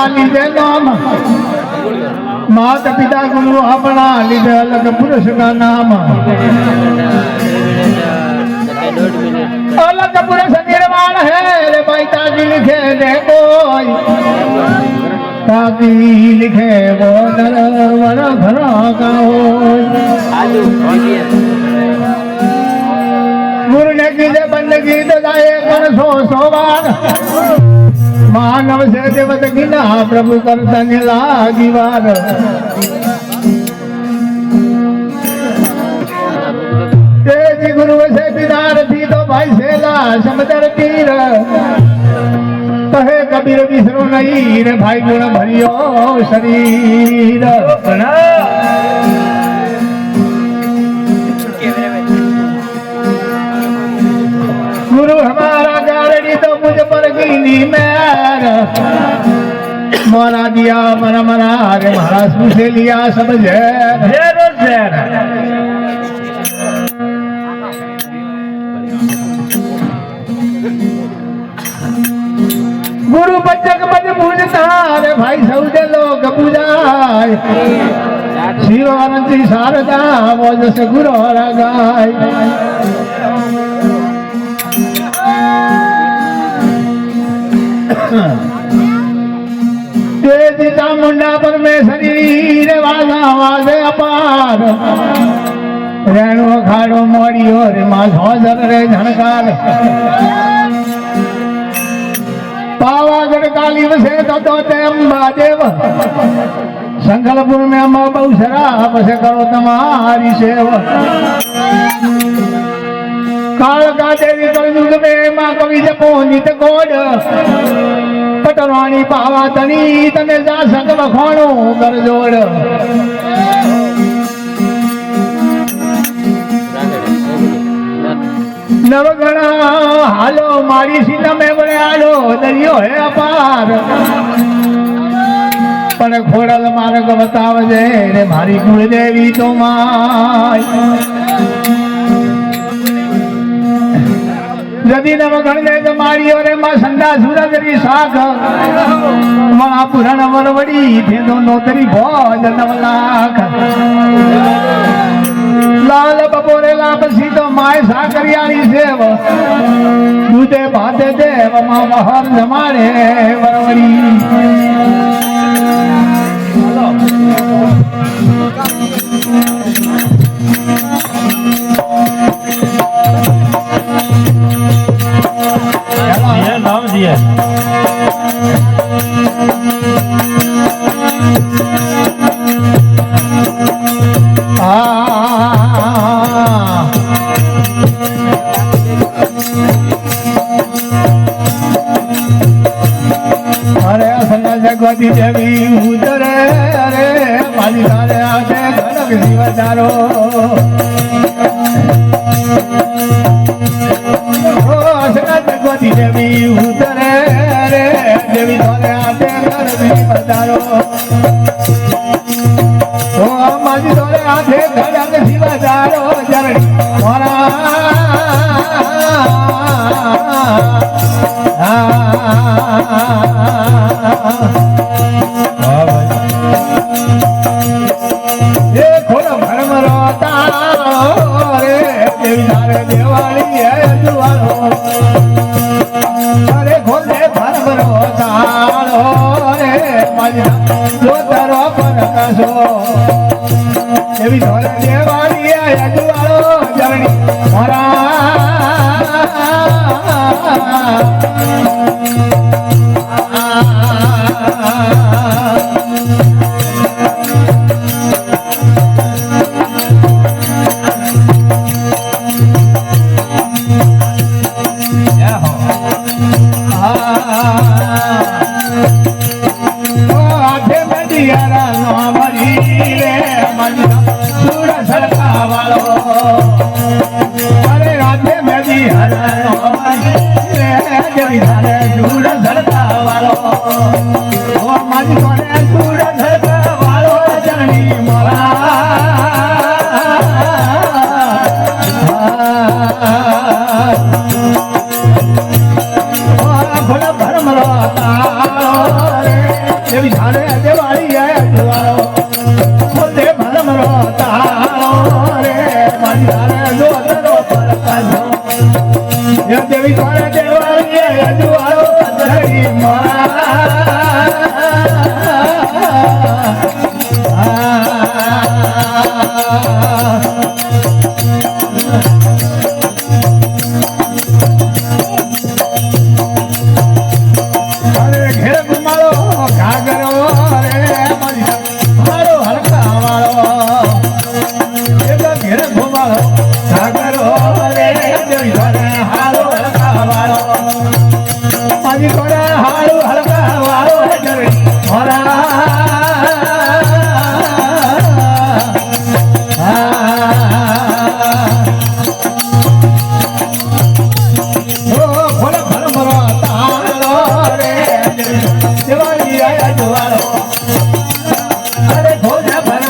लीजे नाम माता पिता गुरु अपना लीजे अलग पुरुष का नाम अलग पुरुष निर्माण है रे भाई ताजी लिखे दे कोई ताजी लिखे वो नर वर घरा का हो गुरु ने कीजे बंदगी तो जाए कर सो बार मानव से देवत गिना प्रभु करता लागी बार तेज गुरु से बिदार थी तो भाई सेला समदर तीर कहे कबीर बिसरो नहीं रे भाई गुण भरियो शरीर गुरु हमारा गारड़ी तो मुझ पर गिनी मैर मोरा दिया मरा मरा रे महाराज मुझे लिया सब जैर गुरु बच्चक बज पूजता रे भाई सौदे लोग पूजाय शिवानंदी शारदा वो जैसे गुरु गाय तेजी चामुंडा परमेश्वरी रे वाजा वाजे अपार रेणु खाड़ो मोड़ियो रे माँ झोझर रे झणकार पावागढ़ काली वसे तो अम्बा देव संकलपुर में अम्बा बहुसरा बसे करो तुम्हारी सेवा काल का देवी कलयुग में माँ कवि जपो नित कोड पटरानी पावा तनी तने जा संग बखाणो कर जोड़ नवगणा हालो मारी सीना में बड़े आलो दरियो है अपार पर खोड़ल मार्ग बतावजे रे मारी कुलदेवी तो माय यदि नवगण ने तो मारी रे मां संडा सूरज री साख मां पुराण वरवड़ी थे दोनों तरी भोज नव लाख लाल बपोरे लापसी तो माए साकरियाली सेव दूधे भाते देव मां महर जमाने वरवड़ी नाम दिया अरे असना जगवती देवी उतरे अरे माली सारे आते घनक शिवचारो जगवती देवी उतरे रे देवी तोरे आते घर भी पधारो ओ माजी तोरे आते घर के शिवचारो जरणी मोरा ये खोलो भरम रोता रे देवी तारे देवाली है जुआरो अरे खोले भरम रोतालो रे मजा जो तरो पर कसो देवी तारे देवाली है जुआरो जरणी मोरा अरे राधे में भी हर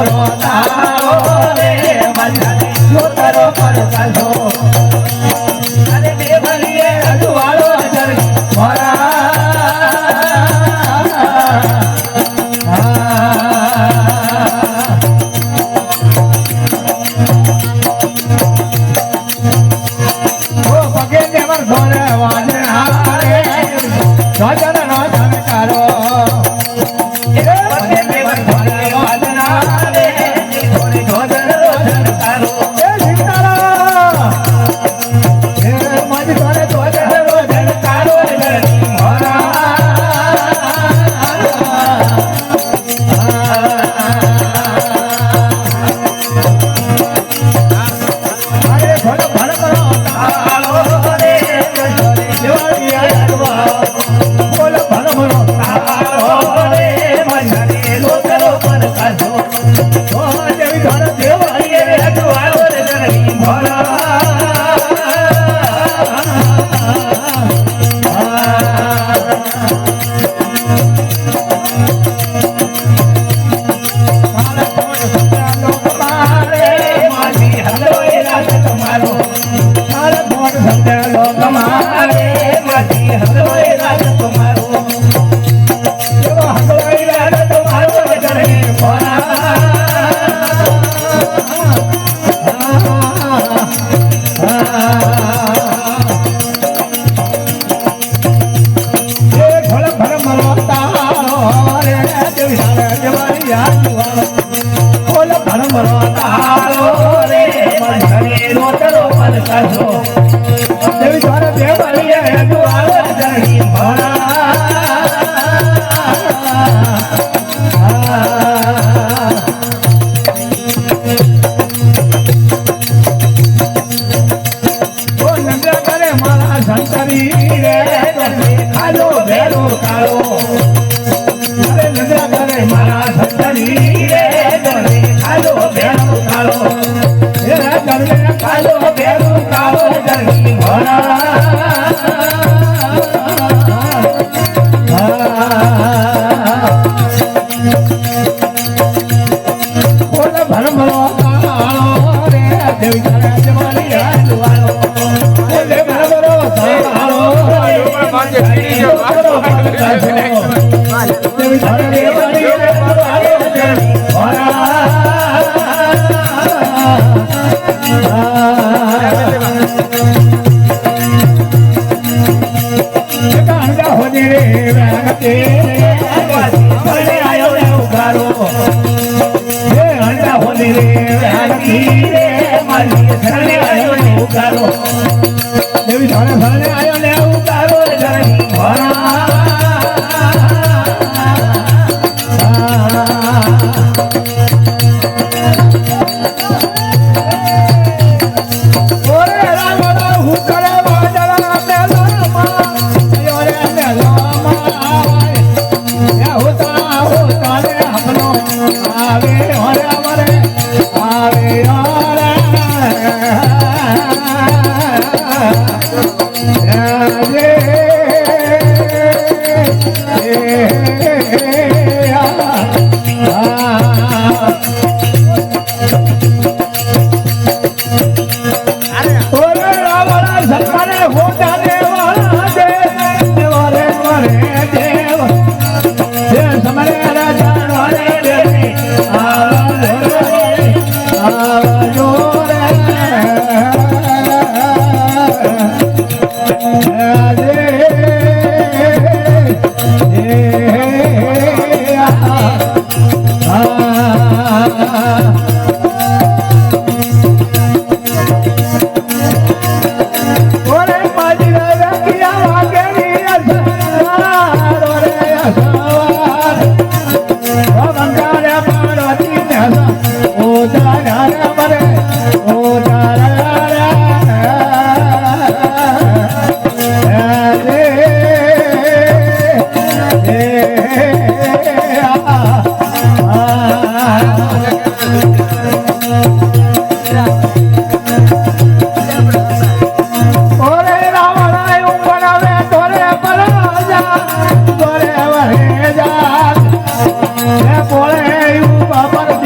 ભરમરો તારો રે મારી લોતરો પર કાઢો અરે બે ભલીએ અજવાળો જર મારા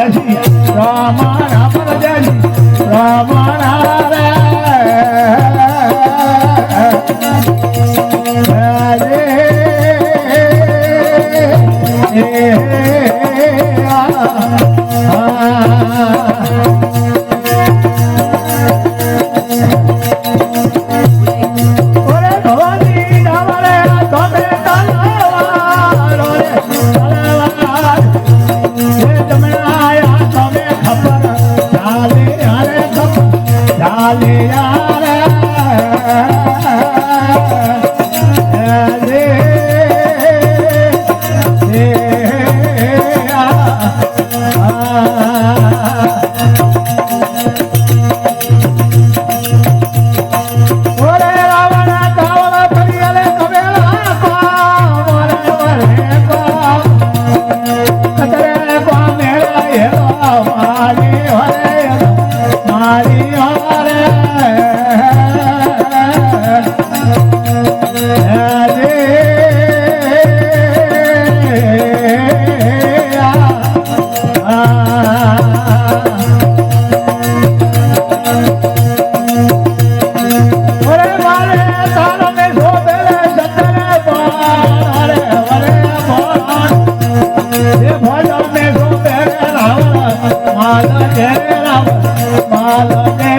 Yes. અરે મારે તારો ને શોભે સતરે બાણ અરે વરે બાણ એ ભજન ને શોભે રાવણ માલ ને રાવણ માલ ને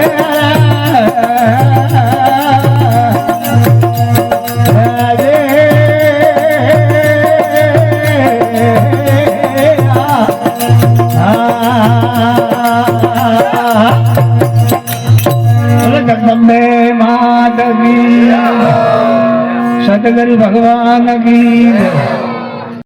जगदम्बे माता की सतगुरु भगवान की